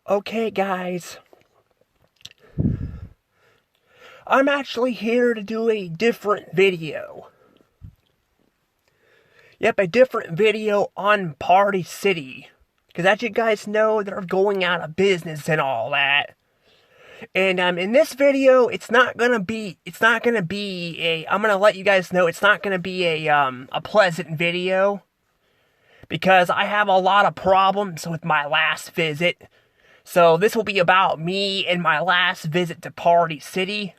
Okay, guys, I'm actually here to do a different video. Yep, a different video on Party City. Because as you guys know, they're going out of business and all that. And in this video, I'm gonna let you guys know it's not gonna be a pleasant video. Because I have a lot of problems with my last visit. So this will be about me and my last visit to Party City.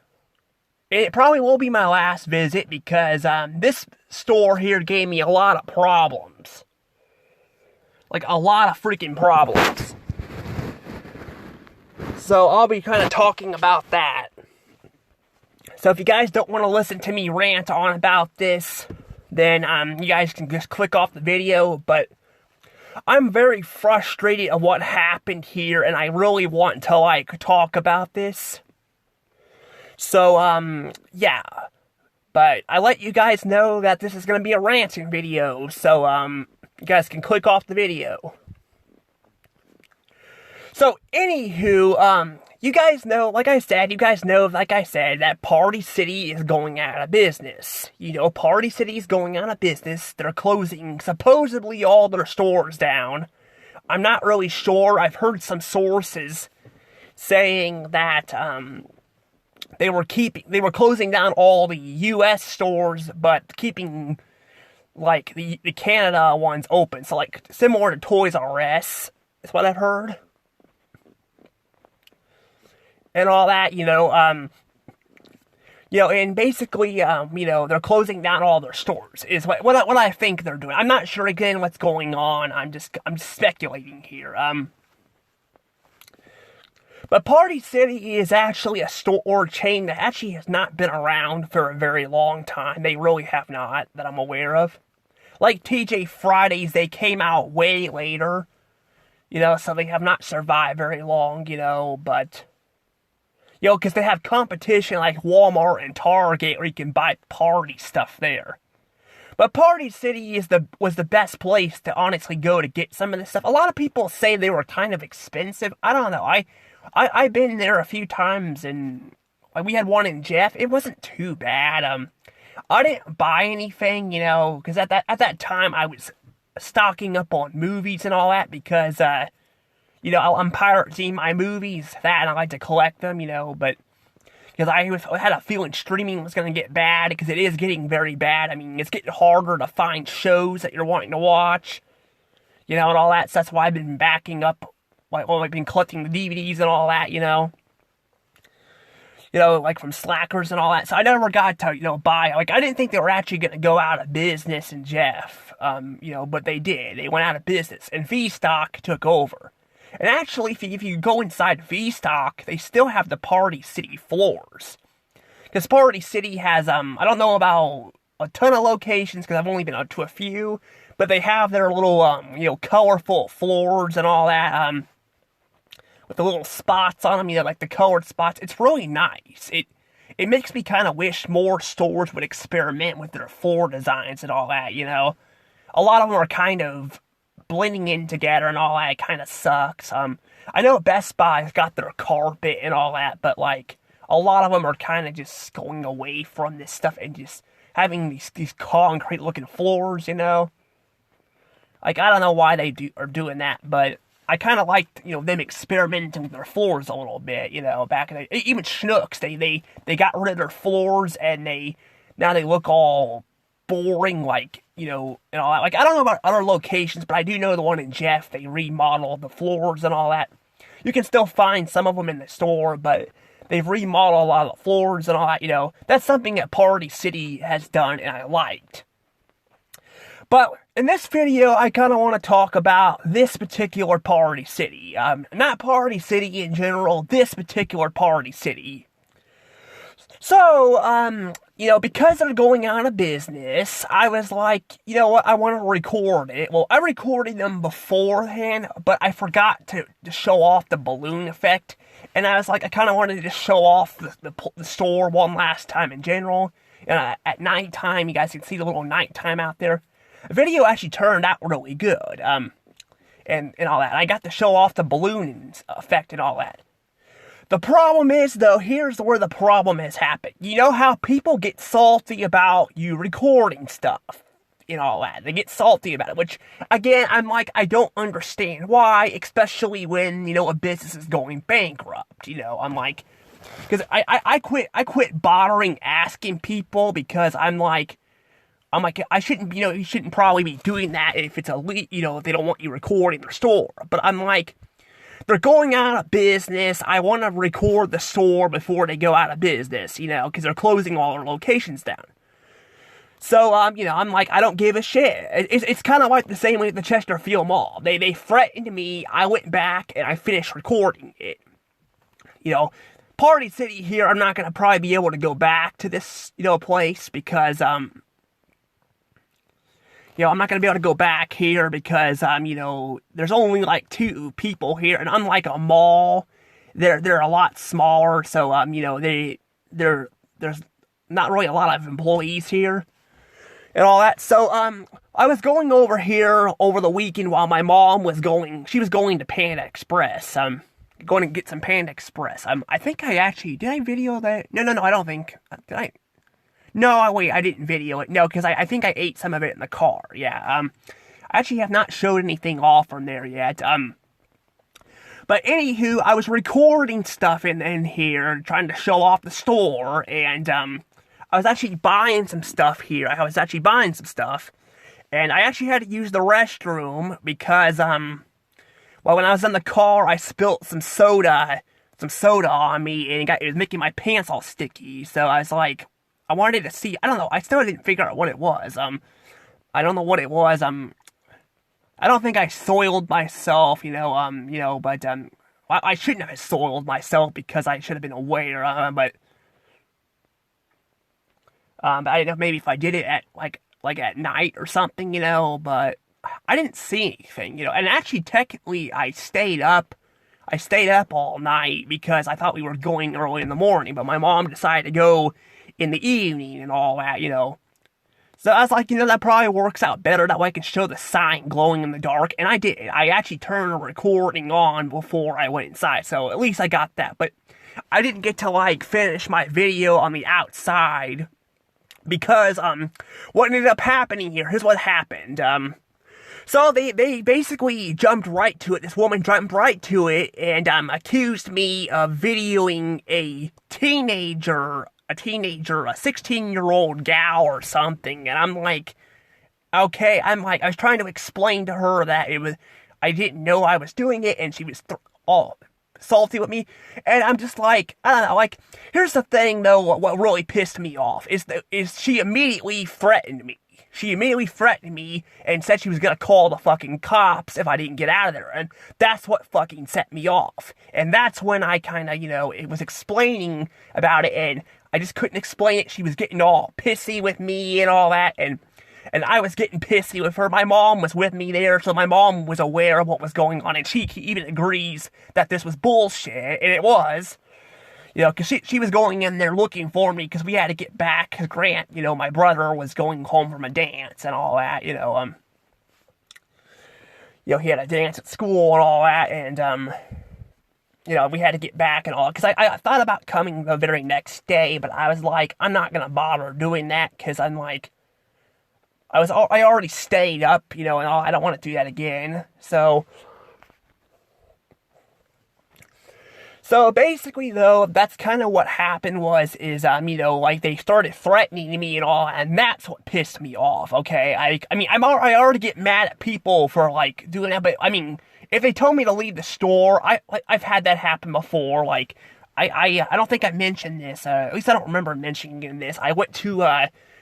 It probably will be my last visit because this store here gave me a lot of problems. Like, a lot of freaking problems. So I'll be kind of talking about that. So if you guys don't want to listen to me rant on about this, then you guys can just click off the video. But I'm very frustrated at what happened here, and I really want to, talk about this. So, yeah. But I let you guys know that this is going to be a ranting video, so, you guys can click off the video. So, anywho, you guys know, like I said, that Party City is going out of business. You know, Party City is going out of business. They're closing supposedly all their stores down. I'm not really sure. I've heard some sources saying that, they were closing down all the U.S. stores, but keeping, like, the Canada ones open. So, like, similar to Toys R Us, is what I've heard. And all that, and basically, they're closing down all their stores, is what I think they're doing. I'm not sure, again, what's going on. I'm just speculating here. But Party City is actually a store chain that actually has not been around for a very long time. They really have not, that I'm aware of. Like TJ Fridays, they came out way later, so they have not survived very long, but, because they have competition like Walmart and Target where you can buy party stuff there. But Party City was the best place to honestly go to get some of this stuff. A lot of people say they were kind of expensive. I don't know. I've been there a few times, and we had one in Jeff. It wasn't too bad. I didn't buy anything, because at that time I was stocking up on movies and all that because, I'm pirating my movies, and I like to collect them, but because I had a feeling streaming was going to get bad, because it is getting very bad. I mean, it's getting harder to find shows that you're wanting to watch, and all that. So that's why I've been backing up. I've been collecting the DVDs and all that, like from Slackers and all that. So I never got to, buy. Like, I didn't think they were actually going to go out of business in Jeff, but they did. They went out of business, and V-Stock took over. And actually, if you go inside V-Stock, they still have the Party City floors. Because Party City has, I don't know about a ton of locations, because I've only been up to a few, but they have their little, colorful floors and all that, with the little spots on them, like the colored spots. It's really nice. It makes me kind of wish more stores would experiment with their floor designs and all that, A lot of them are kind of blending in together and all that. It kind of sucks. I know Best Buy's got their carpet and all that, but, a lot of them are kind of just going away from this stuff and just having these concrete-looking floors, Like, I don't know why they are doing that, but I kind of liked, them experimenting with their floors a little bit, back in the... Even Schnucks, they got rid of their floors, and now they look all boring, and all that. Like, I don't know about other locations, but I do know the one in Jeff, they remodeled the floors and all that. You can still find some of them in the store, but they've remodeled a lot of the floors and all that, That's something that Party City has done, and I liked. But in this video, I kind of want to talk about this particular Party City. Not Party City in general, this particular Party City. So, because they're going out of business, I was like, you know what, I want to record it. Well, I recorded them beforehand, but I forgot to show off the balloon effect. And I was like, I kind of wanted to show off the store one last time in general. At nighttime, you guys can see the little nighttime out there. The video actually turned out really good. and all that. I got to show off the balloon effect and all that. The problem is, though, here's where the problem has happened. You know how people get salty about you recording stuff and all that? They get salty about it, which, again, I'm like, I don't understand why, especially when, a business is going bankrupt. I'm like, because I quit bothering asking people because I'm like, I shouldn't, you shouldn't probably be doing that if it's if they don't want you recording their store. But I'm like, they're going out of business. I want to record the store before they go out of business, because they're closing all their locations down. So, I'm like, I don't give a shit. It's kind of like the same way at the Chesterfield Mall. They threatened me. I went back and I finished recording it. Party City here, I'm not going to probably be able to go back to this, place because, I'm not going to be able to go back here because, there's only like 2 people here, and unlike a mall, they're a lot smaller, so, there's not really a lot of employees here, and all that, so, I was going over here over the weekend while my mom was going to Panda Express, going to get some Panda Express, I think I actually, did I video that? No, I don't think, did I? No, wait, I didn't video it. No, because I think I ate some of it in the car. Yeah, I actually have not showed anything off from there yet. But anywho, I was recording stuff in here, trying to show off the store, and, I was actually buying some stuff here. and I actually had to use the restroom because, when I was in the car, I spilt some soda on me, and it was making my pants all sticky, so I was like, I wanted to see, I don't know, I still didn't figure out what it was, I don't know what it was, I don't think I soiled myself, but, I shouldn't have soiled myself because I should have been aware, but I didn't know, maybe if I did it at, like at night or something, but I didn't see anything, and actually, technically, I stayed up all night because I thought we were going early in the morning, but my mom decided to go in the evening and all that, So I was like, that probably works out better. That way I can show the sign glowing in the dark. And I did. I actually turned the recording on before I went inside. So at least I got that. But I didn't get to, finish my video on the outside. Because, what ended up happening here, here's what happened. So they basically jumped right to it. This woman jumped right to it and, accused me of videoing a 16-year-old gal or something, and I'm like, okay, I was trying to explain to her that I didn't know I was doing it, and she was all salty with me, and I'm just like, I don't know, here's the thing, though, what really pissed me off, is she immediately threatened me. She immediately threatened me and said she was gonna call the fucking cops if I didn't get out of there, and that's what fucking set me off, and that's when I kinda, it was explaining about it, and I just couldn't explain it. She was getting all pissy with me and all that, and I was getting pissy with her. My mom was with me there, so my mom was aware of what was going on, and she even agrees that this was bullshit, and it was. Because she was going in there looking for me, because we had to get back, because Grant, my brother was going home from a dance and all that, he had a dance at school and all that, and, we had to get back and all, because I thought about coming the very next day, but I was like, I'm not gonna bother doing that, because I'm like, I already stayed up, and all, I don't want to do that again, So basically, though, that's kind of what happened is, they started threatening me and all, and that's what pissed me off, okay? I already get mad at people for, doing that, but, if they told me to leave the store, I've had that happen before, I don't think I mentioned this, at least I don't remember mentioning this. I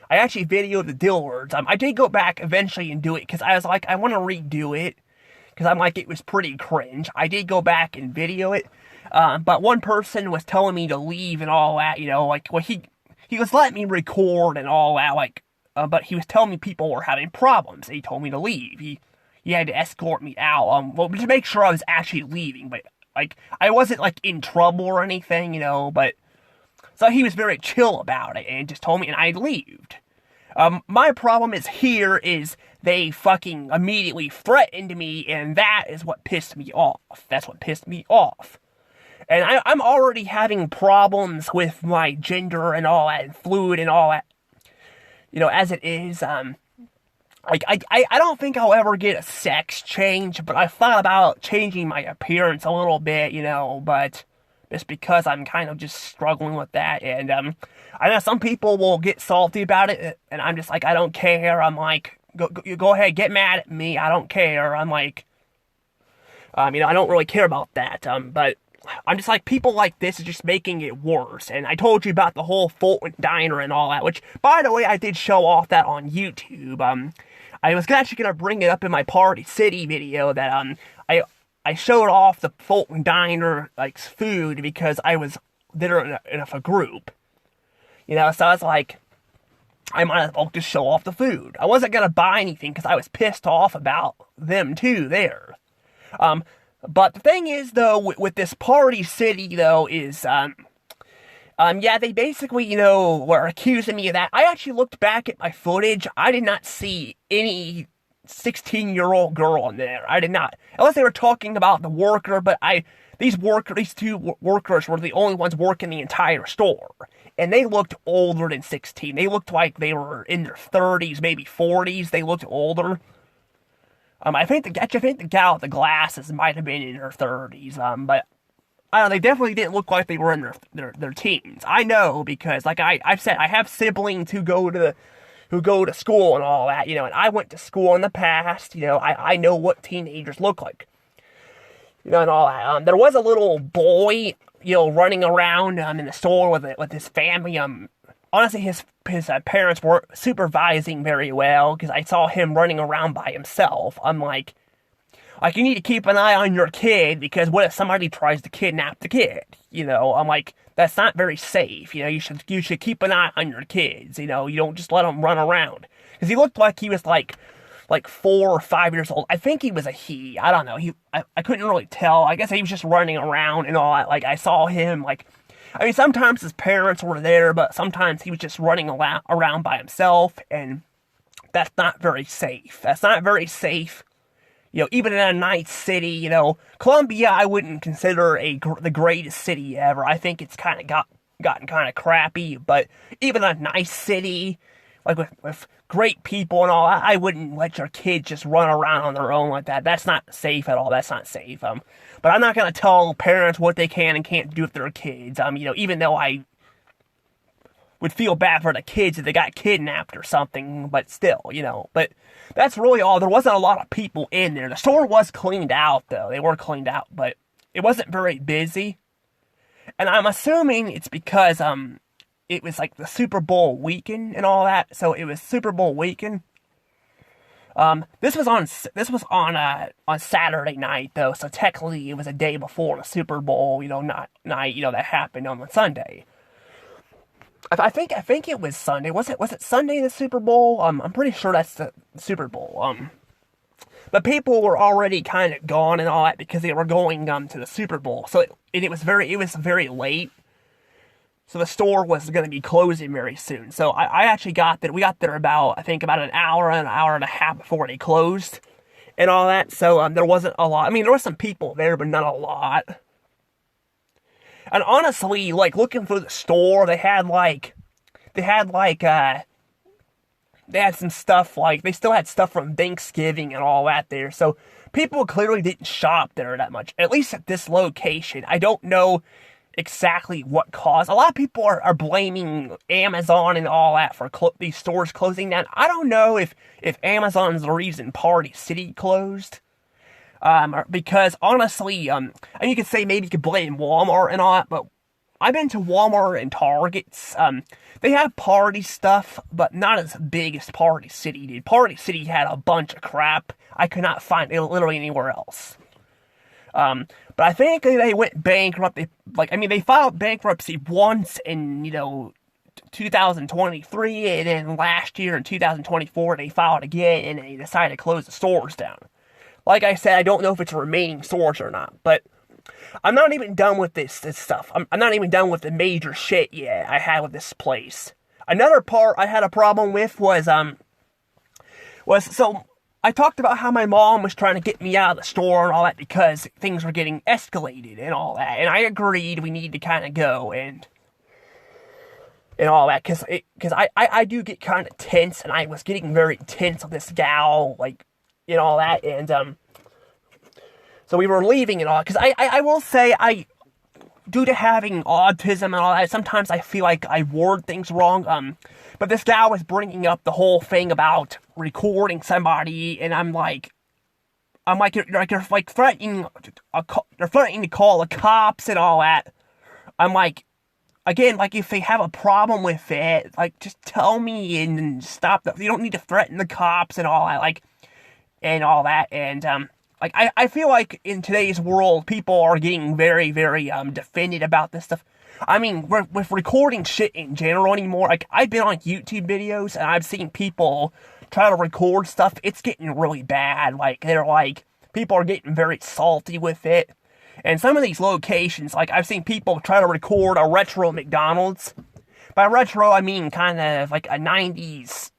actually videoed the Dillards. I did go back eventually and do it, because I was like, I want to redo it, because I'm like, it was pretty cringe. I did go back and video it, but one person was telling me to leave and all that, he was letting me record and all that, but he was telling me people were having problems, and he told me to leave. He had to escort me out, to make sure I was actually leaving, but, I wasn't, in trouble or anything, but, so he was very chill about it, and just told me, and I left. My problem is here is they fucking immediately threatened me, and that is what pissed me off. That's what pissed me off. And I'm already having problems with my gender and all that, and fluid and all that, as it is. I don't think I'll ever get a sex change, but I thought about changing my appearance a little bit, but just because I'm kind of just struggling with that, and, I know some people will get salty about it, and I'm just like, I don't care. I'm like, go ahead, get mad at me, I don't care. I'm like, I don't really care about that, but I'm just like, people like this is just making it worse. And I told you about the whole Fulton Diner and all that, which, by the way, I did show off that on YouTube. I was actually going to bring it up in my Party City video that, I showed off the Fulton Diner, food because I was there in a group. So I was like, I might as well just show off the food. I wasn't going to buy anything because I was pissed off about them too there. But the thing is, though, with this Party City, though, is, they basically, were accusing me of that. I actually looked back at my footage. I did not see any 16-year-old girl in there. I did not. Unless they were talking about the worker, but these two workers were the only ones working the entire store. And they looked older than 16. They looked like they were in their 30s, maybe 40s. They looked older. I think the gal with the glasses might have been in her 30s, but I don't know, they definitely didn't look like they were in their teens. I know, because like I've said, I have siblings who go to school and all that, and I went to school in the past, I know what teenagers look like, and all that. There was a little boy, running around in the store with his family. Honestly, his parents weren't supervising very well, because I saw him running around by himself. I'm like, you need to keep an eye on your kid, because what if somebody tries to kidnap the kid? I'm like, that's not very safe. You should keep an eye on your kids. You don't just let them run around. Because he looked like he was like 4 or 5 years old. I think he was a he. I don't know. I couldn't really tell. I guess he was just running around and all that. I saw him sometimes his parents were there, but sometimes he was just running around by himself, and that's not very safe. That's not very safe. Even in a nice city, Columbia, I wouldn't consider the greatest city ever. I think it's kind of gotten kind of crappy, but even a nice city, with great people and all, I wouldn't let your kids just run around on their own like that. That's not safe at all. That's not safe. But I'm not going to tell parents what they can and can't do with their kids. Even though I would feel bad for the kids if they got kidnapped or something, but still, But that's really all. There wasn't a lot of people in there. The store was cleaned out, though. They were cleaned out, but it wasn't very busy. And I'm assuming it's because, it was the Super Bowl weekend and all that, so it was Super Bowl weekend. This was on Saturday night, though, so technically it was a day before the Super Bowl, night, that happened on the Sunday. I think it was Sunday. Was it Sunday, the Super Bowl? I'm pretty sure that's the Super Bowl. But people were already kind of gone and all that because they were going to the Super Bowl. So it was very late. So the store was going to be closing very soon. So I actually got there. We got there about an hour and a half before they closed and all that. So there wasn't a lot. There was some people there, but not a lot. And honestly, looking through the store, they had some stuff, they still had stuff from Thanksgiving and all that there. So people clearly didn't shop there that much, at least at this location. I don't know exactly what caused. A lot of people are blaming Amazon and all that for these stores closing down. I don't know if Amazon's the reason Party City closed. Because honestly, you could say maybe you could blame Walmart and all that, but I've been to Walmart and Targets. They have party stuff, but not as big as Party City did. Party City had a bunch of crap I could not find it literally anywhere else. But I think they went bankrupt. They filed bankruptcy once in, 2023, and then last year in 2024, they filed again, and they decided to close the stores down. Like I said, I don't know if it's remaining stores or not, but I'm not even done with this stuff. I'm not even done with the major shit yet I had with this place. Another part I had a problem with was so I talked about how my mom was trying to get me out of the store and all that because things were getting escalated and all that, and I agreed we need to kind of go and all that because I do get kind of tense, and I was getting very tense with this gal, like, and all that, and so we were leaving and all, because I will say, due to having autism and all that, sometimes I feel like I word things wrong, but this gal was bringing up the whole thing about recording somebody, and I'm like, you're like threatening, they're threatening to call the cops and all that. I'm like, again, like, if they have a problem with it, like, just tell me and stop that. You don't need to threaten the cops and all that, like, and all that, and, like, I feel like in today's world, people are getting very, very, defended about this stuff. I mean, with recording shit in general anymore, like, I've been on YouTube videos, and I've seen people try to record stuff. It's getting really bad. Like, people are getting very salty with it. And some of these locations, like, I've seen people try to record a retro McDonald's. By retro, I mean kind of like a 90s,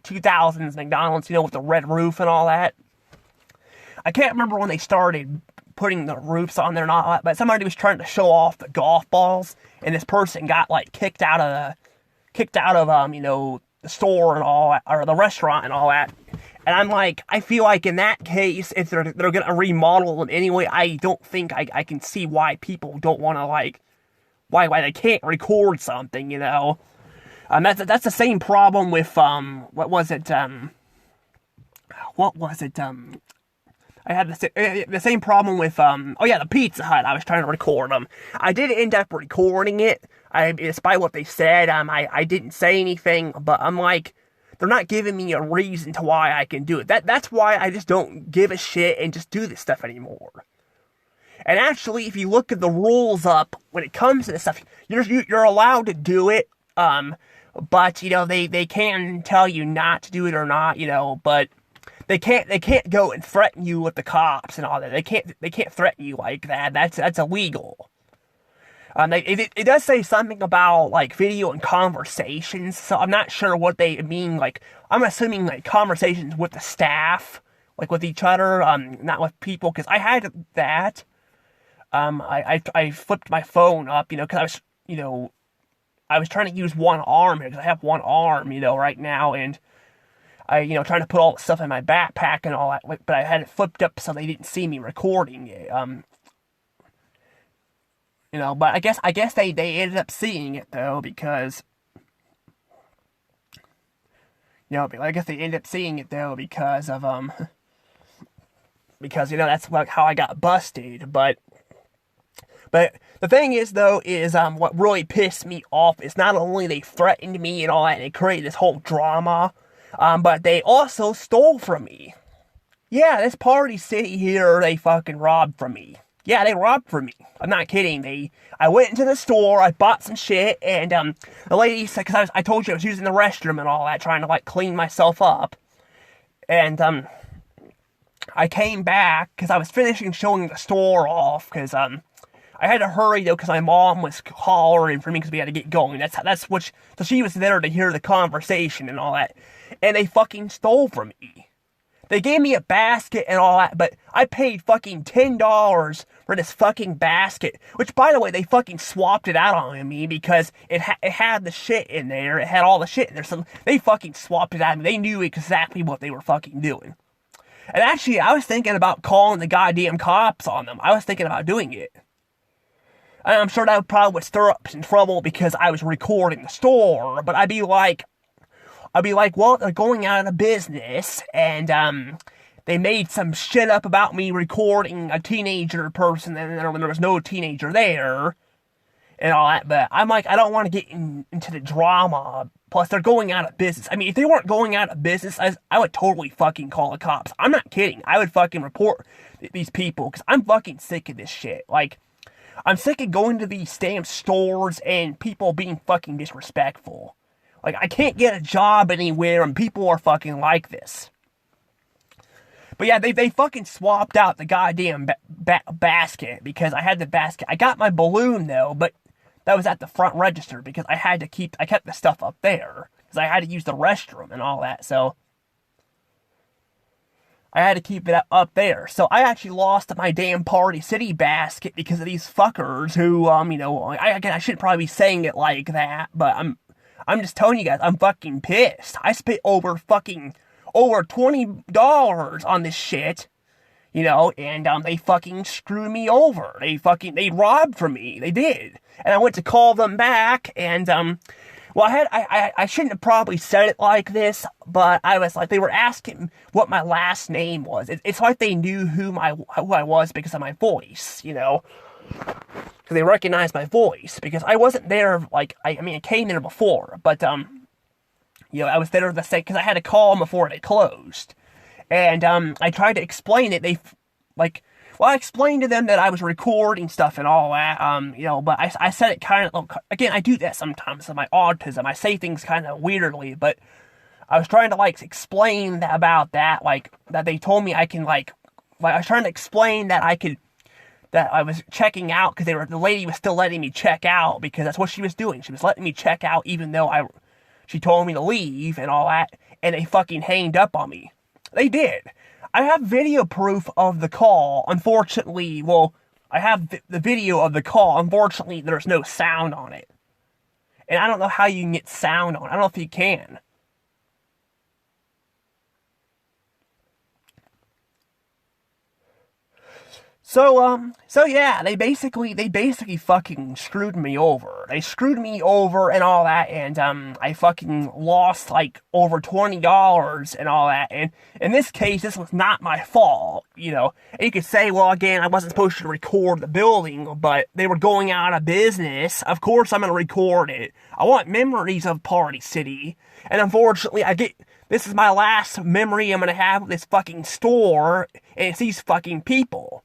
2000s McDonald's, with the red roof and all that. I can't remember when they started putting the roofs on there and all that, but somebody was trying to show off the golf balls, and this person got, like, kicked out of the store and all that, or the restaurant and all that. And I'm like, I feel like in that case, if they're gonna remodel them anyway, I don't think I can see why people don't want to, like, why they can't record something, That's the same problem with, what was it, I had the same problem with, the Pizza Hut. I was trying to record them. I did end up recording it, despite what they said. I didn't say anything, but I'm like, they're not giving me a reason to why I can do it. That's why I just don't give a shit and just do this stuff anymore. And actually, if you look at the rules up when it comes to this stuff, you're allowed to do it, but, they can tell you not to do it or not, but they can't go and threaten you with the cops and all that. They can't threaten you like that. That's illegal. It does say something about, like, video and conversations, so I'm not sure what they mean. Like, I'm assuming, like, conversations with the staff, like, with each other, not with people, because I had that. I flipped my phone up, because I was trying to use one arm here, because I have one arm, right now, and I, trying to put all the stuff in my backpack and all that, but I had it flipped up so they didn't see me recording it, but I guess they ended up seeing it, though, because, I guess they ended up seeing it, though, because of, because, that's like how I got busted, but the thing is, though, is, what really pissed me off is not only they threatened me and all that, and they created this whole drama, but they also stole from me. Yeah, this Party City here, they fucking robbed from me. Yeah, they robbed from me. I'm not kidding. I went into the store, I bought some shit, and, the lady said, because I told you I was using the restroom and all that, trying to, like, clean myself up, and, I came back, because I was finishing showing the store off, because, I had to hurry, though, because my mom was hollering for me, because we had to get going. So she was there to hear the conversation and all that, and they fucking stole from me. They gave me a basket and all that, but I paid fucking $10 for this fucking basket, which, by the way, they fucking swapped it out on me because it had the shit in there. It had all the shit in there, so they fucking swapped it out on me. They knew exactly what they were fucking doing. And actually, I was thinking about calling the goddamn cops on them. I was thinking about doing it. And I'm sure that probably would stir up some trouble because I was recording the store, but I'd be like, well, they're going out of business, and, they made some shit up about me recording a teenager person, and there was no teenager there, and all that, but I'm like, I don't want to get into the drama, plus they're going out of business. I mean, if they weren't going out of business, I would totally fucking call the cops. I'm not kidding. I would fucking report these people, because I'm fucking sick of this shit. Like, I'm sick of going to these damn stores and people being fucking disrespectful. Like, I can't get a job anywhere and people are fucking like this. But yeah, they fucking swapped out the goddamn basket because I had the basket. I got my balloon, though, but that was at the front register because I kept the stuff up there because I had to use the restroom and all that. So I had to keep it up there. So I actually lost my damn Party City basket because of these fuckers who, I shouldn't probably be saying it like that, but I'm just telling you guys, I'm fucking pissed. I spent over $20 on this shit, and they fucking screwed me over. They robbed from me. They did. And I went to call them back, and, I shouldn't have probably said it like this, but I was like, they were asking what my last name was. It's like they knew who I was because of my voice, because they recognized my voice, because I wasn't there, I came there before, but, I was there the same, because I had to call them before they closed, and, I tried to explain it, I explained to them that I was recording stuff and all that, but I said it kind of, again, I do that sometimes with my autism. I say things kind of weirdly, but I was trying to, explain about that, that they told me I can, I was trying to explain that that I was checking out, because the lady was still letting me check out, because that's what she was doing. She was letting me check out, even though she told me to leave and all that, and they fucking hanged up on me. They did. I have video proof of the call. Unfortunately, I have the video of the call. Unfortunately, there's no sound on it. And I don't know how you can get sound on it. I don't know if you can. So yeah, they basically fucking screwed me over. They screwed me over and all that, and, I fucking lost, over $20 and all that, and in this case, this was not my fault, And you could say, well, again, I wasn't supposed to record the building, but they were going out of business. Of course I'm gonna record it. I want memories of Party City, and unfortunately, this is my last memory I'm gonna have with this fucking store, and it's these fucking people.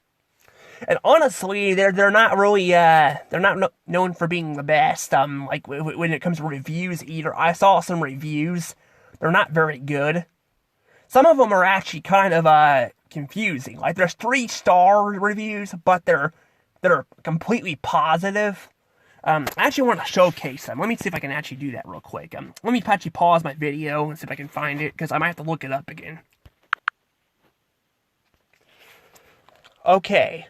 And honestly, they're not really, they're not known for being the best, when it comes to reviews either. I saw some reviews. They're not very good. Some of them are actually kind of, confusing. There's 3-star reviews, but they're completely positive. I actually want to showcase them. Let me see if I can actually do that real quick. Let me actually pause my video and see if I can find it, because I might have to look it up again. Okay.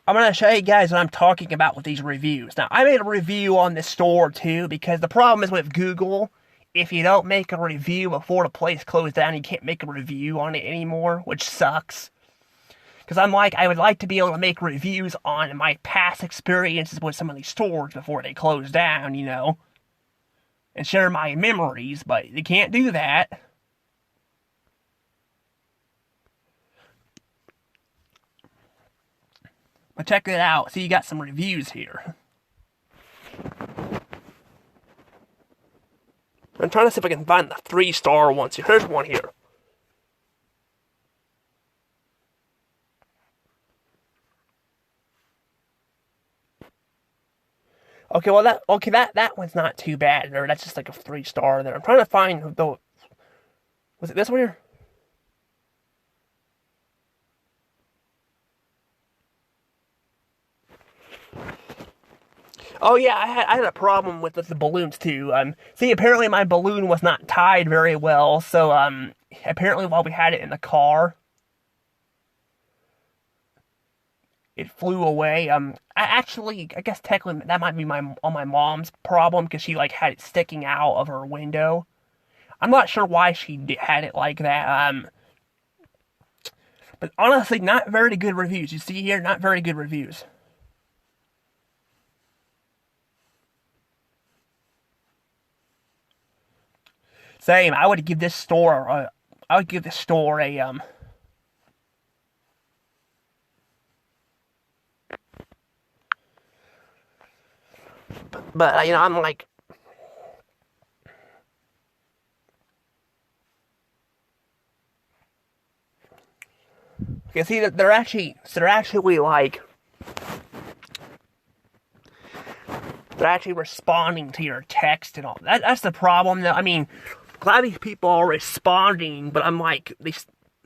I'm going to show you guys what I'm talking about with these reviews. Now, I made a review on this store, too, because the problem is with Google, if you don't make a review before the place closed down, you can't make a review on it anymore, which sucks. Because I would like to be able to make reviews on my past experiences with some of these stores before they close down, and share my memories, but you can't do that. But check it out. See, you got some reviews here. I'm trying to see if I can find the 3-star ones. Here's one here. Okay, well that one's not too bad there. That's just like a 3-star there. I'm trying to find the. Was it this one here? Oh yeah, I had a problem with the balloons too. See, apparently my balloon was not tied very well, so apparently while we had it in the car, it flew away. I guess technically that might be my mom's problem, because she had it sticking out of her window. I'm not sure why she had it like that. But honestly, not very good reviews. You see here, not very good reviews. Same. I would give this store a. But I'm like. Okay, see, they're actually responding to your text and all. That's the problem. Though. I mean, glad these people are responding, but I'm like, they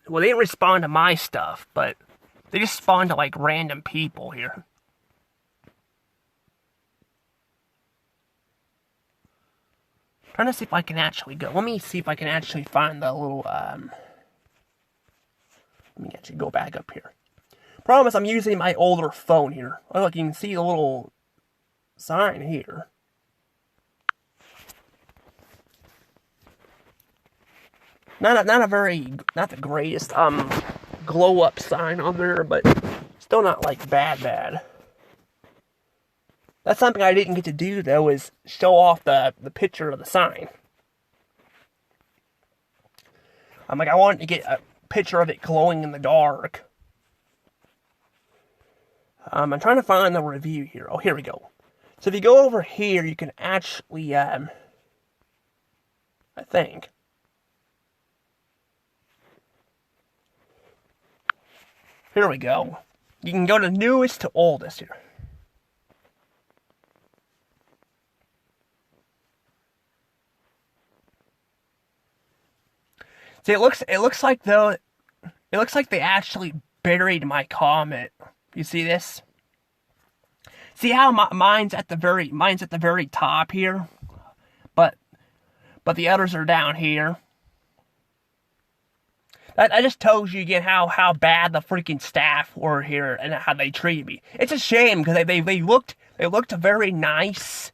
didn't respond to my stuff, but they just respond to random people here. Trying to see if I can actually go. Let me see if I can actually find the little, let me actually go back up here. Promise I'm using my older phone here. Oh, look, you can see the little sign here. Not the greatest, glow up sign on there, but still not like bad. That's something I didn't get to do though, is show off the picture of the sign. I wanted to get a picture of it glowing in the dark. I'm trying to find the review here. Oh, here we go. So if you go over here, you can actually, I think. Here we go. You can go to newest to oldest here. See, it looks like though, it looks like they actually buried my comment. You see this? See how mine's at the very top here, but the others are down here. That just tells you again how bad the freaking staff were here and how they treated me. It's a shame because they looked very nice,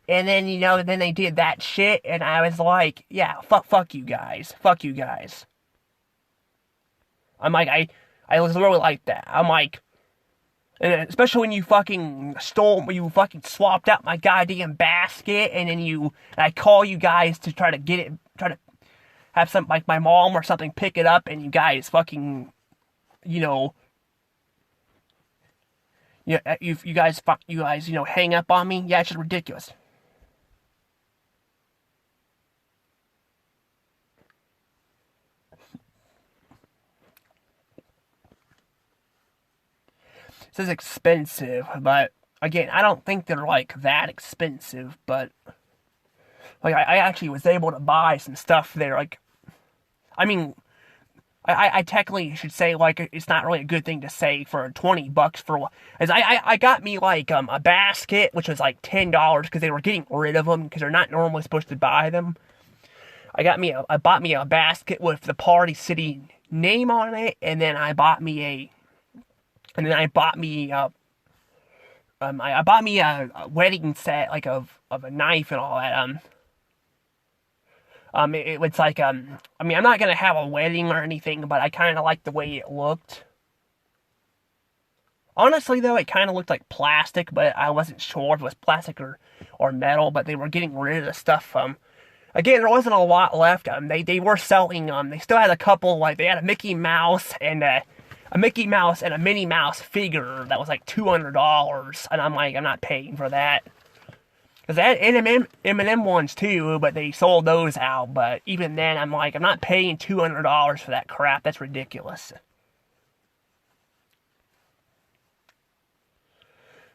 and then then they did that shit, and I was like, yeah, fuck you guys. I'm like, I was literally like that. I'm like, and especially when you fucking swapped out my goddamn basket, and then I call you guys to try to have some, like my mom or something pick it up, and you guys fucking, you guys hang up on me. Yeah, it's just ridiculous. This is expensive, but again, I don't think they're like that expensive, but like I actually was able to buy some stuff there. Like, I mean, I technically should say, like, it's not really a good thing to say for $20 for, as I got me like a basket, which was like $10 because they were getting rid of them because they're not normally supposed to buy them. I bought me a basket with the Party City name on it, and then I bought me a wedding set, like of a knife and all that. It's like, I mean, I'm not gonna have a wedding or anything, but I kind of like the way it looked. Honestly, though, it kind of looked like plastic, but I wasn't sure if it was plastic or metal, but they were getting rid of the stuff. Again, there wasn't a lot left. They were selling, they still had a couple, like, they had a Mickey Mouse and a Minnie Mouse figure that was like $200, and I'm like, I'm not paying for that. Because they had M&M ones too, but they sold those out. But even then, I'm like, I'm not paying $200 for that crap. That's ridiculous.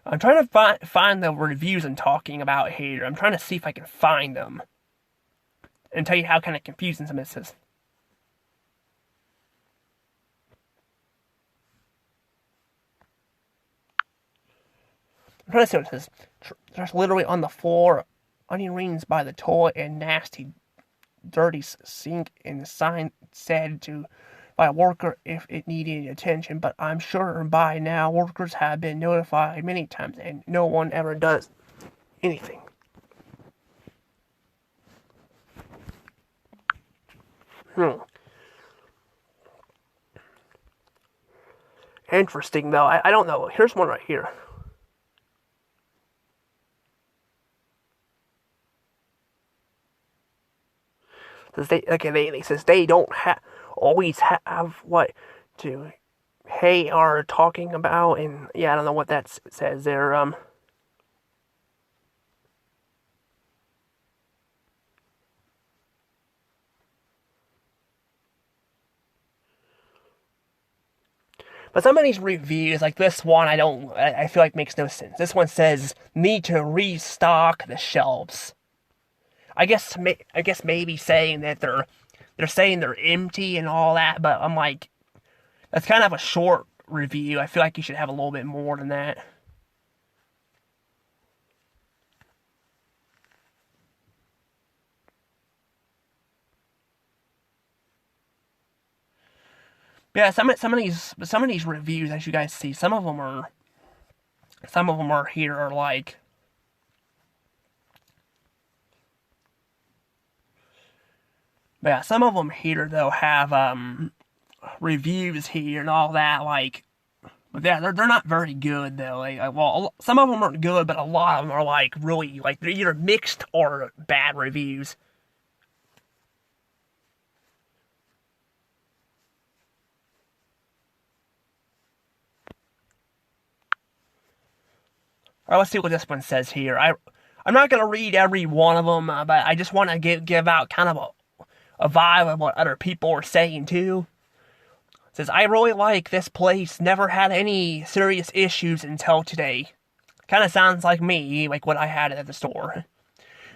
I'm trying to find the reviews I'm talking about here. I'm trying to see if I can find them and tell you how kind of confusing some of this is. I'm trying to see what it says. There's literally on the floor, onion rings by the toilet, and nasty, dirty sink, and the sign said to by a worker if it needed attention, but I'm sure by now workers have been notified many times, and no one ever does anything. Interesting, though. I don't know. Here's one right here. They says they don't always have what to hey are talking about, and yeah, I don't know what that says there. But some of these reviews, like this one, I feel like makes no sense. This one says need to restock the shelves. I guess maybe saying that they're saying they're empty and all that, but I'm like, that's kind of a short review. I feel like you should have a little bit more than that. Yeah, some of these reviews, as you guys see, some of them are here are like, yeah, some of them here though have reviews here and all that, like, but yeah, they're not very good though. Well, some of them aren't good, but a lot of them are like really like they're either mixed or bad reviews. All right, let's see what this one says here. I'm not gonna read every one of them, but I just want to give out kind of a vibe of what other people are saying too. It says, I really like this place. Never had any serious issues until today. Kind of sounds like me, like what I had at the store.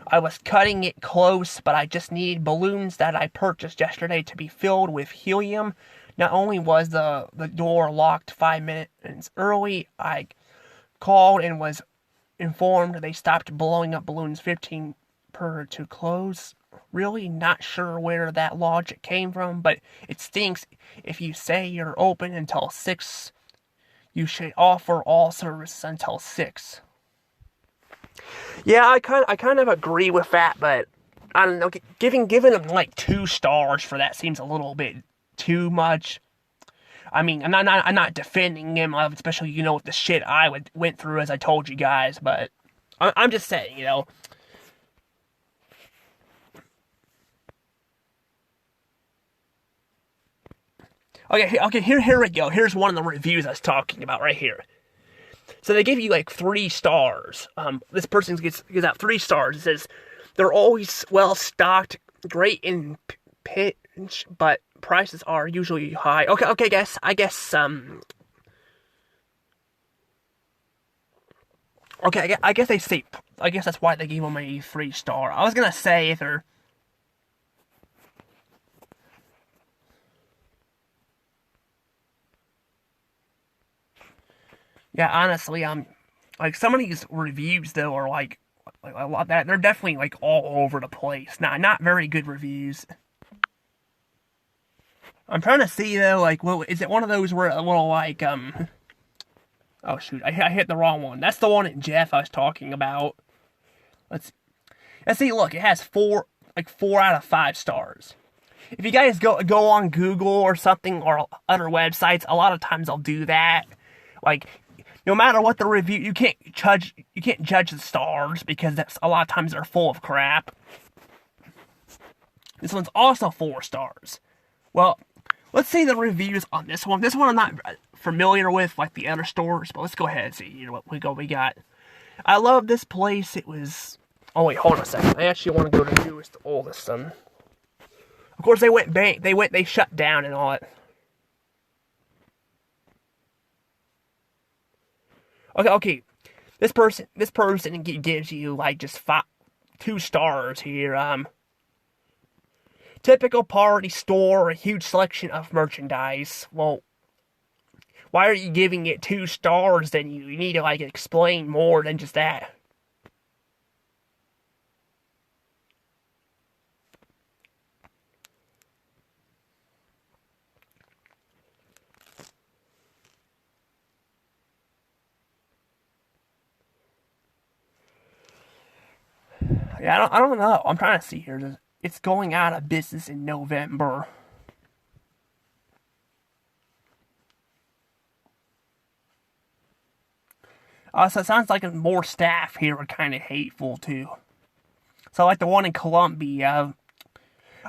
I was cutting it close, but I just needed balloons that I purchased yesterday to be filled with helium. Not only was the door locked 5 minutes early, I called and was informed they stopped blowing up balloons 15 per to close. Really not sure where that logic came from, but it stinks. If you say you're open until 6, you should offer all services until 6. Yeah, I kind of agree with that, but I don't know. Giving them like 2 stars for that seems a little bit too much. I mean, I'm not defending him, especially with the shit I went through, as I told you guys. But I'm just saying. Okay, here we go. Here's one of the reviews I was talking about right here. So they give you like 3 stars. This person gives out 3 stars. It says they're always well stocked, great in pinch, but prices are usually high. Okay, guess I guess okay, I guess they say. I guess that's why they gave them a 3 star. I was gonna say if they're. Yeah, honestly, like some of these reviews though are like a lot that they're definitely like all over the place. Not very good reviews. I'm trying to see though, like, well, is it one of those where a little like Oh shoot, I hit the wrong one. That's the one in Jeff I was talking about. Let's see. Look, it has 4 out of 5 stars. If you guys go on Google or something or other websites, a lot of times they'll do that. Like, no matter what the review, you can't judge the stars because that's a lot of times they're full of crap. This one's also 4 stars. Well, let's see the reviews on this one. This one I'm not familiar with like the other stores, but let's go ahead and see what we got. I love this place. It was. Oh wait, hold on a second. I actually want to go to the newest, oldest one. Of course, they went bank. They shut down and all that. Okay. This person gives you like just 2 stars here. Typical party store, a huge selection of merchandise. Well, why are you giving it 2 stars? Then you need to like explain more than just that. Yeah, I don't know. I'm trying to see here. It's going out of business in November. So it sounds like more staff here are kind of hateful too. So like the one in Columbia,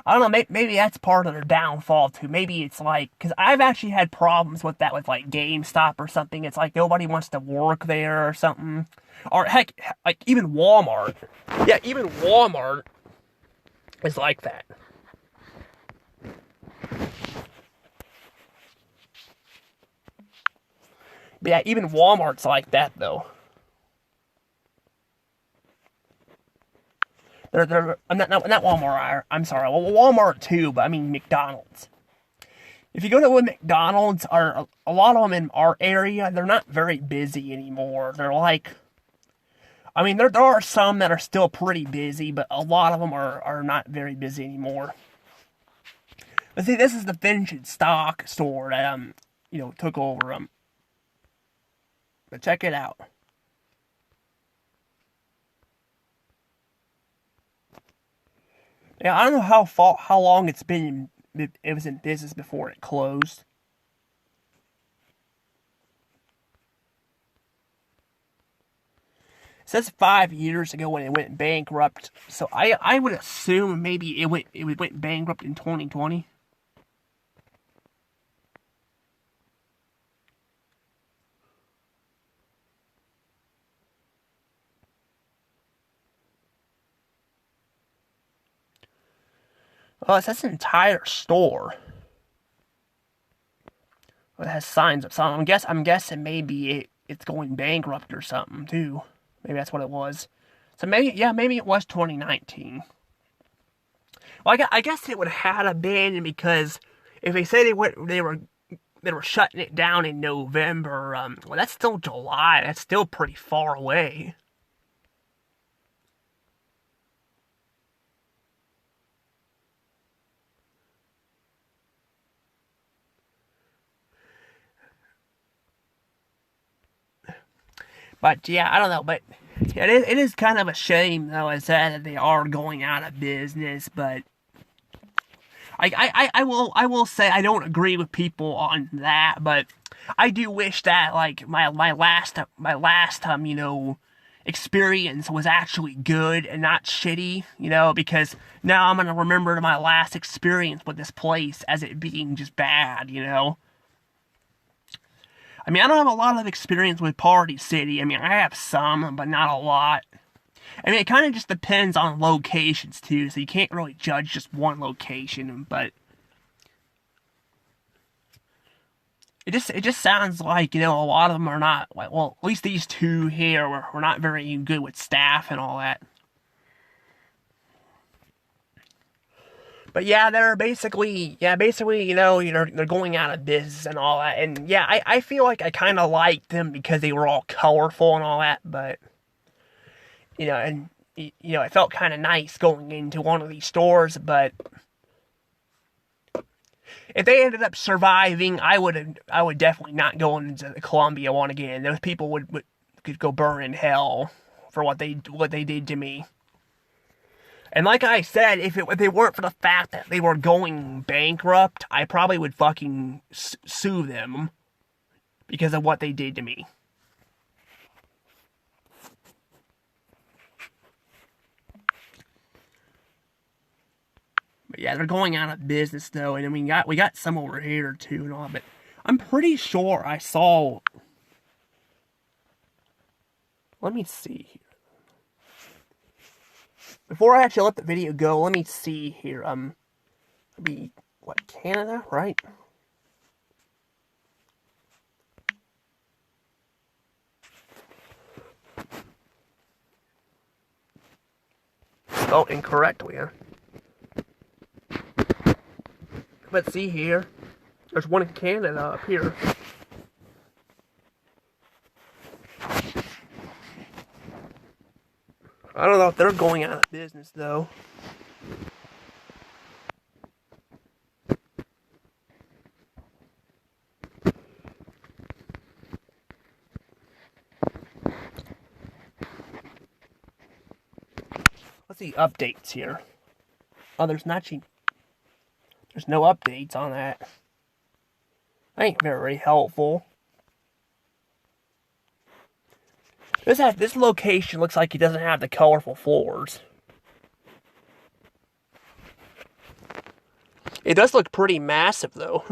I don't know. Maybe that's part of their downfall too. Maybe it's like because I've actually had problems with that with like GameStop or something. It's like nobody wants to work there or something, or heck, like even Walmart. Yeah, even Walmart is like that. But yeah, even Walmart's like that though. I'm not Walmart. I'm sorry, well, Walmart too, but I mean McDonald's. If you go to a McDonald's, or a lot of them in our area, they're not very busy anymore. They're like, I mean, there are some that are still pretty busy, but a lot of them are not very busy anymore. But see, this is the vintage stock store that took over But check it out. Yeah, I don't know how long it was in business before it closed. It says 5 years ago when it went bankrupt. So I would assume maybe it went bankrupt in 2020. Oh, it says an entire store. It has signs of something. I'm guessing maybe it's going bankrupt or something too. Maybe that's what it was. So maybe it was 2019. Well, I guess it would have had a been because if they say they were shutting it down in November, well, that's still July. That's still pretty far away. But yeah, I don't know. But it is kind of a shame, though, as that they are going out of business. But I will say I don't agree with people on that. But I do wish that like my last experience was actually good and not shitty. Because now I'm gonna remember my last experience with this place as it being just bad. I mean, I don't have a lot of experience with Party City. I mean, I have some, but not a lot. I mean, it kind of just depends on locations, too, so you can't really judge just one location, but it just sounds like, a lot of them are not, well, at least these two here were not very good with staff and all that. But yeah, they're basically, they're going out of business and all that. And yeah, I feel like I kind of liked them because they were all colorful and all that. But, it felt kind of nice going into one of these stores. But if they ended up surviving, I would definitely not go into the Columbia one again. Those people could go burn in hell for what they did to me. And like I said, if they weren't for the fact that they were going bankrupt, I probably would fucking sue them because of what they did to me. But yeah, they're going out of business though, and we got some over here too and all. But I'm pretty sure I saw. Let me see here. Before I actually let the video go, let me see here. Be what, Canada, right? Spelled incorrectly, huh? But see here, there's one in Canada up here. I don't know if they're going out of business, though. Let's see updates here. Oh, there's no updates on that. That ain't very helpful. This location looks like it doesn't have the colorful floors. It does look pretty massive, though.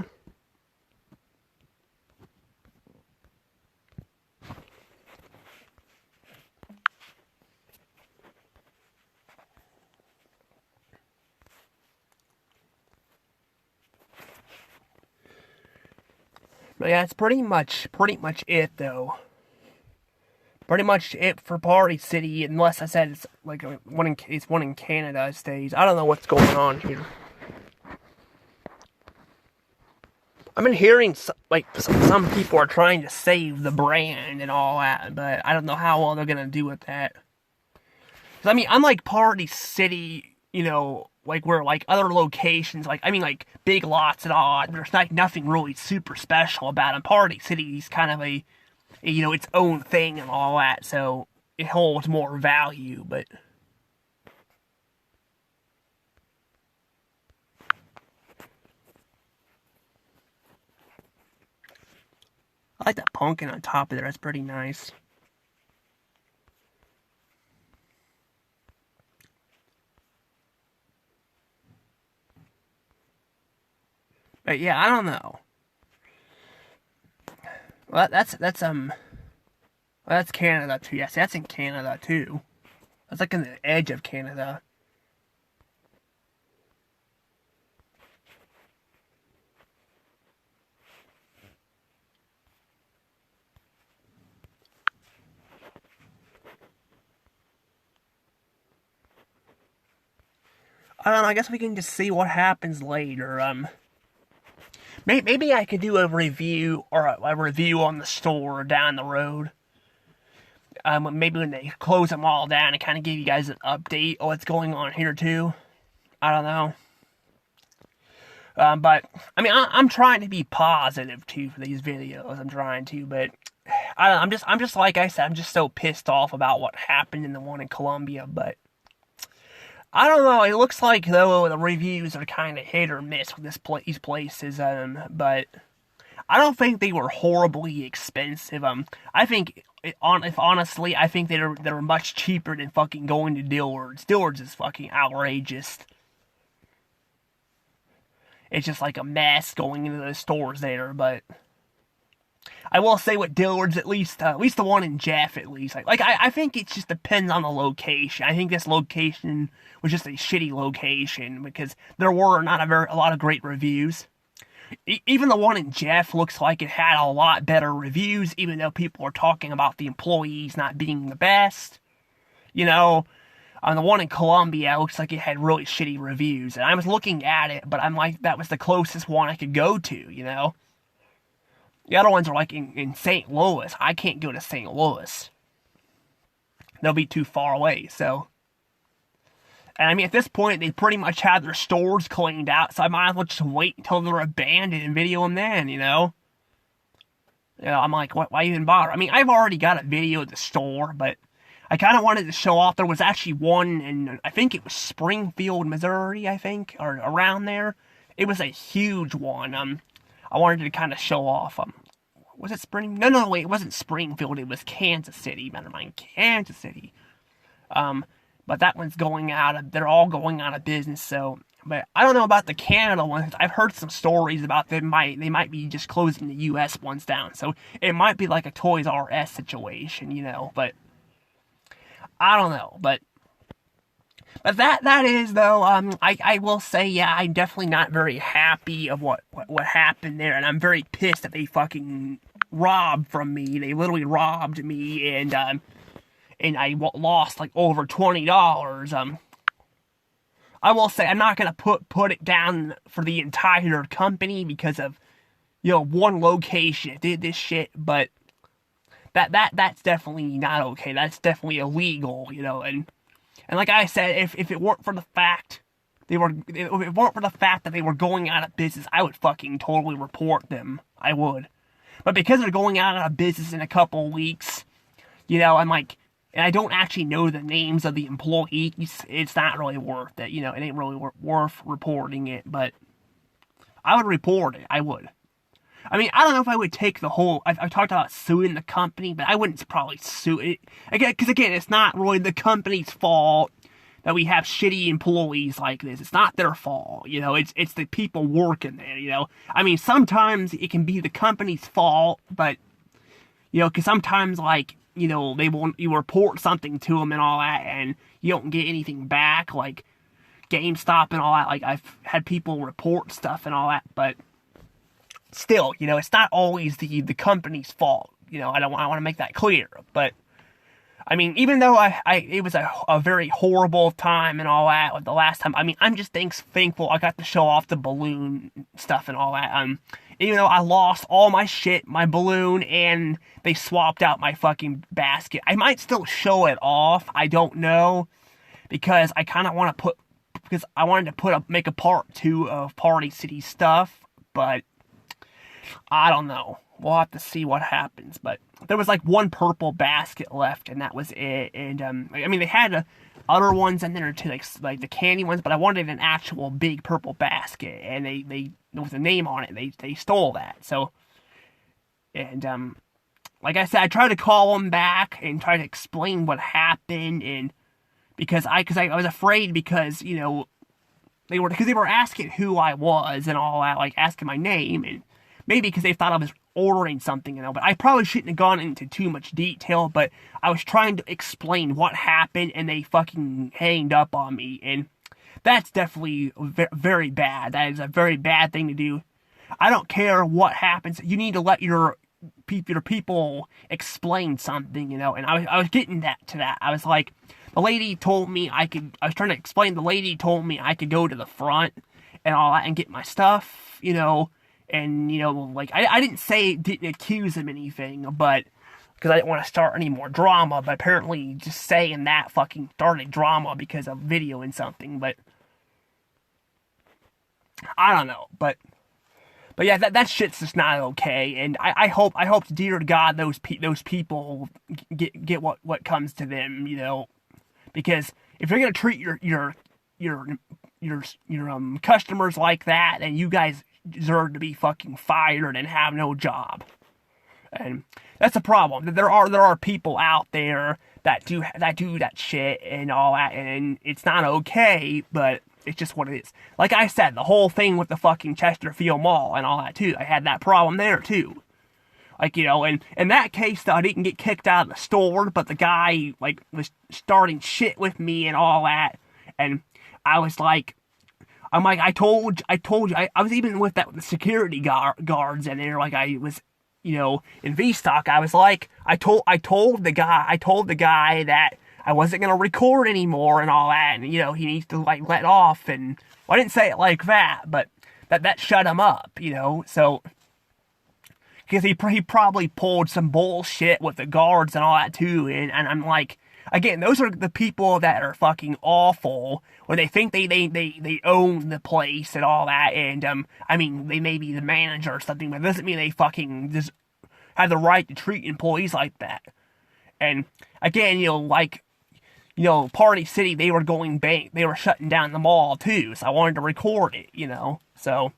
But yeah, it's pretty much it, though. Pretty much it for Party City, unless I said it's like one in Canada stays. I don't know what's going on here. I've been hearing some people are trying to save the brand and all that, but I don't know how well they're gonna do with that. 'Cause, I mean, unlike Party City, like where like other locations, like I mean like Big Lots and all, there's like nothing really super special about them. Party City is kind of a its own thing and all that, so it holds more value. But I like that pumpkin on top of there. That's pretty nice. But yeah, I don't know. Well, that's Canada too. Yes, that's in Canada too. That's like in the edge of Canada. I don't know. I guess we can just see what happens later. Maybe I could do a review or a review on the store down the road. Maybe when they close them all down and kind of give you guys an update on what's going on here too. I don't know. But I mean, I'm trying to be positive too for these videos. I'm trying to, but I'm just like I said, I'm just so pissed off about what happened in the one in Colombia. But I don't know. It looks like though the reviews are kind of hit or miss with these places. But I don't think they were horribly expensive. I think if honestly, I think they're much cheaper than fucking going to Dillard's. Dillard's is fucking outrageous. It's just like a mess going into the stores there, but I will say with Dillard's, at least the one in Jeff, at least. I think it just depends on the location. I think this location was just a shitty location because there were not a lot of great reviews. Even the one in Jeff looks like it had a lot better reviews, even though people are talking about the employees not being the best. On the one in Colombia, it looks like it had really shitty reviews. And I was looking at it, but I'm like, that was the closest one I could go to. The other ones are like in St. Louis. I can't go to St. Louis. They'll be too far away, so. And I mean, at this point, they pretty much have their stores cleaned out, so I might as well just wait until they're abandoned and video them then, I'm like, why even bother? I mean, I've already got a video of the store, but I kind of wanted to show off. There was actually one in, I think it was Springfield, Missouri, or around there. It was a huge one. I wanted to kind of show off. Was it No, wait, it wasn't Springfield. It was Kansas City. Never mind, Kansas City. But that one's they're all going out of business. So, but I don't know about the Canada ones. I've heard some stories about they might be just closing the U.S. ones down. So it might be like a Toys R Us situation, But I don't know. But that is though. I will say, yeah, I'm definitely not very happy of what happened there, and I'm very pissed that they fucking robbed from me. They literally robbed me, and I lost like over $20. I will say I'm not gonna put it down for the entire company because of one location that did this shit, but that's definitely not okay. That's definitely illegal, and like I said, if it weren't for the fact that they were going out of business, I would fucking totally report them. I would. But because they're going out of business in a couple weeks, I'm like, and I don't actually know the names of the employees, it's not really worth it. It ain't really worth reporting it, but I would report it. I would. I mean, I don't know if I would take the whole. I've talked about suing the company, but I wouldn't probably sue it again because it's not really the company's fault that we have shitty employees like this. It's not their fault, It's the people working there, I mean, sometimes it can be the company's fault, but because sometimes you report something to them and all that, and you don't get anything back, like GameStop and all that. Like I've had people report stuff and all that, but. Still, it's not always the company's fault. I want to make that clear. But, I mean, even though it was a very horrible time and all that the last time, I mean, I'm just thankful I got to show off the balloon stuff and all that. Even though I lost all my shit, my balloon, and they swapped out my fucking basket, I might still show it off. I don't know. Because I kind of want to because I wanted to make a part 2 of Party City stuff, but I don't know. We'll have to see what happens. But there was like one purple basket left, and that was it. And I mean, they had other ones in there too, like the candy ones, but I wanted an actual big purple basket, and they with a name on it. They stole that. So, and like I said, I tried to call them back and try to explain what happened, and because I was afraid because they were asking who I was and all that, like asking my name, and maybe because they thought I was ordering something, but I probably shouldn't have gone into too much detail, but I was trying to explain what happened, and they fucking hanged up on me, and that's definitely very bad. That is a very bad thing to do. I don't care what happens. You need to let your people explain something, and I was getting to that. I was like, the lady told me I was trying to explain, the lady told me I could go to the front and all that and get my stuff, and, like, I didn't accuse him anything, but, because I didn't want to start any more drama, but apparently just saying that fucking started drama because of videoing something, but, I don't know, but yeah, that shit's just not okay, and I hope to dear God those people get what comes to them, because if you're gonna treat your customers like that, then you guys deserve to be fucking fired and have no job. And that's a problem. There are people out there that do that shit and all that, and it's not okay, but it's just what it is. Like I said, the whole thing with the fucking Chesterfield Mall and all that too, I had that problem there too. Like, and in that case, I didn't get kicked out of the store, but the guy, like, was starting shit with me and all that, and I was like, I told you, I was even with the security guards in there, like I was, in V-Stock, I was like, I told the guy that I wasn't gonna record anymore and all that, and, he needs to, like, let off, and, well, I didn't say it like that, but that shut him up, so, because he probably pulled some bullshit with the guards and all that too, and I'm like, again, those are the people that are fucking awful, where they think they own the place and all that, and, I mean, they may be the manager or something, but it doesn't mean they fucking just have the right to treat employees like that. And, again, Party City, they were going bank, they were shutting down the mall too, so I wanted to record it, so,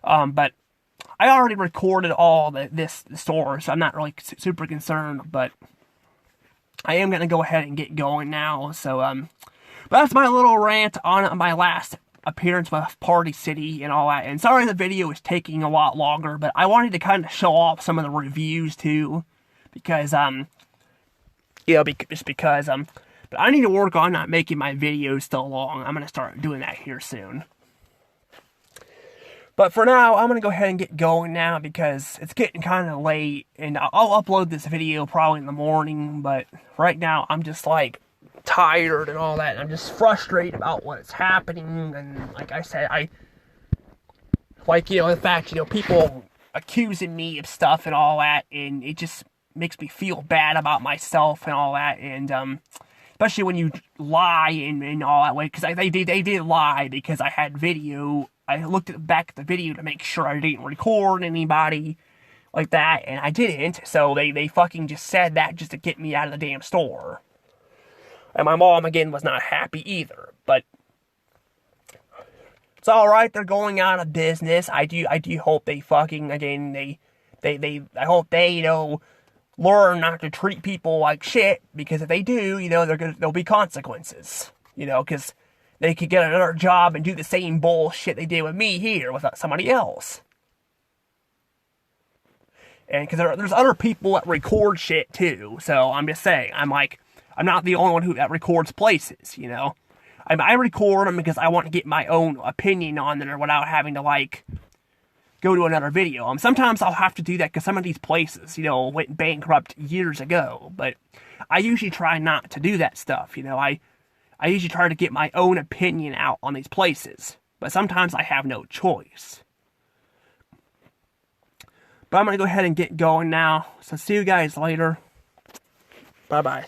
but I already recorded all the store, so I'm not really super concerned, but I am going to go ahead and get going now, so, but that's my little rant on my last appearance with Party City and all that, and sorry the video is taking a lot longer, but I wanted to kind of show off some of the reviews too, because, but I need to work on not making my videos so long. I'm going to start doing that here soon. But for now, I'm going to go ahead and get going now because it's getting kind of late, and I'll upload this video probably in the morning, but right now I'm just, like, tired and all that, and I'm just frustrated about what's happening, and like I said, the fact, people accusing me of stuff and all that, and it just makes me feel bad about myself and all that, and, especially when you lie and all that way, because they did lie, because I had video. I looked back at the video to make sure I didn't record anybody like that, and I didn't, so they fucking just said that just to get me out of the damn store. And my mom, again, was not happy either, but it's alright, they're going out of business. I do hope they fucking, again, I hope they, learn not to treat people like shit, because if they do, there'll be consequences, because they could get another job and do the same bullshit they did with me here with somebody else. And because there's other people that record shit too, so I'm just saying, I'm not the only one that records places, I record them because I want to get my own opinion on them without having to, go to another video. Sometimes I'll have to do that because some of these places, went bankrupt years ago, but I usually try not to do that stuff, I usually try to get my own opinion out on these places, but sometimes I have no choice. But I'm going to go ahead and get going now, so see you guys later. Bye-bye.